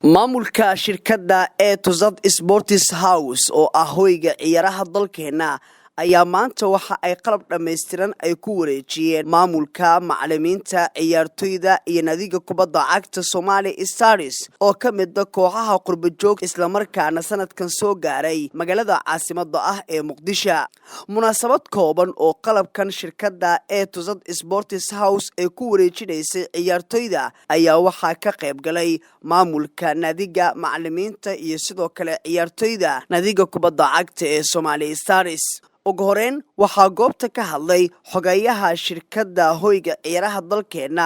maamulka shirkadda Etosad Sports House oo ah hoyga ciyaaraha dalkeena ayaa maanta waxa ay qalab dhameystiran ay ku wareejiyeen maamulka macallimiinta ciyaartoyda iyo nadiga kubadda cagta Somali Stars oo ka mid ah kooxaha qurbo joog isla markaana sanadkan soo gaaray magaalada caasimadda ah ee Muqdisho. Munaasabad kooban oo qalabkan shirkadda Etosad Sports House ay ku wareejinaysay ciyaartoyda ayaa waxa ka qayb galay maamulka nadiga macallimiinta iyo sidoo kale ciyaartoyda nadiga kubadda cagta ee Somali Stars. ugu horeen waxaa goobta ka hadlay xogayaha shirkadda hoyga ciyaaraha dalkeena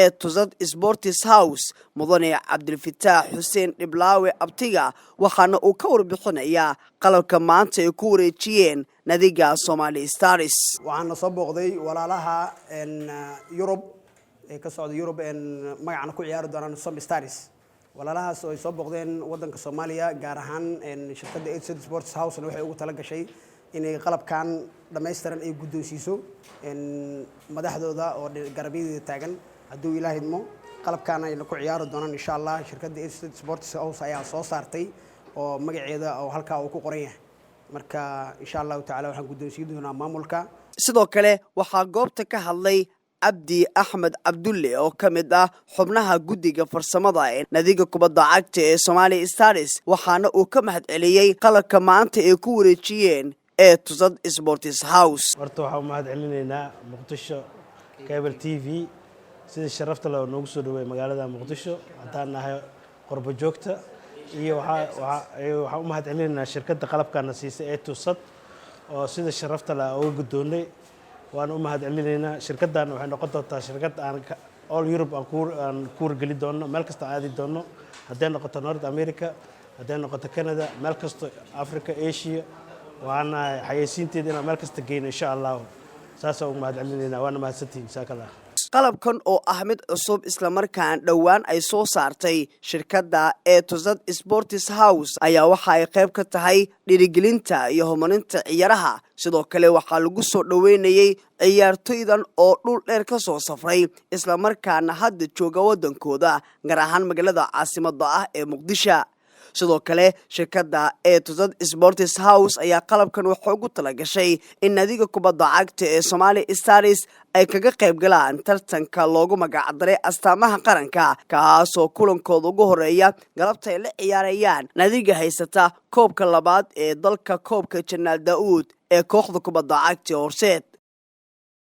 Etosad Sports House mudane Cabdilfataax Xuseen Dhiblaawe Abtiga waxaana uu ka warbixinayaa qalabka maanta ay ku wareejiyeen nadiga Somali Stars. waxaan soo booqday walaalaha Europe ee ka socda Europe magacana ku ciyaari doonaan Somali Stars. walaalahaas oo ay soo booqdeen wadanka Soomaaliya gaar ahaan shirkadda Etosad Sports House waxay ugu tala gashay inay qalabkan dhameystiran ay guddoonsiiso madaxdooda oo garabyada taagan hadduu Ilaahay idmo qalabkan ay ku ciyaari doonaan insha Allah shirkadda Etosad Sports House ayaa soo saartay oo magaceeda oo halka uu ku qoran yahay marka insha Allah ta'ala waxaan guddoonsiin doonaa maamulka. sidoo kale waxaa goobta ka hadlay Abdi Ahmed Abdulle oo ka mid ah xubnaha guddiga farsamada ee nadiga kubadda cagta ee Somali Stars waxaana uu ka mahadceliyay qalabka maanta ay ku wareejiyeen Etosad Sports House. horta waxaan mahad celinaynaa Muqdisho Cable TV sida sharafta leh oo noogu soo dhaweeyay magaalada Muqdisho hadaan nahay qurbo joogta iyo waxaan u mahad celinaynaa shirkadda qalabkan siisay Etosad oo sida sharafta leh oo guddoonay waan u mahad celinaynaa shirkaddan waxay noqon doontaa shirkad aan all Europe aan ku wargeli doono meel kasta aadi doono haddii noqoto North America haddii noqoto Canada meel kasta Africa Asia waana xayeysiinteeda inaan meel kasta geeyno insha Allah saasoo u mahad celinaynaa waana mahadsantiin inshallah. qalabkan oo ah mid cusub isla markaan dhawaan ay soo saartay shirkadda Etosad Sports House ayaa waxa ay qayb ka tahay dhiirigelinta iyo horumarinta ciyaaraha. sidoo kale waxaa lagu soo dhaweynayay ciyaartoydan oo dhul dheer ka soo safray isla markaana hadda jooga wadankooda gaar ahaan magaalada caasimadda ah ee Muqdisho. sidoo kale shirkadda Etosad Sports House ayaa qalabkan waxa ugu tala gashay in nadiga kubadda cagta ee Somali Stars ay kaga qayb galaan tartanka loogu magac daray astaamaha qaranka kaasoo kulankooda ugu horeeya galabta ay la ciyaarayaan nadiga haysata koobka labaad ee dalka koobka Janaal Daawud ee kooxda kubadda cagta Horseed.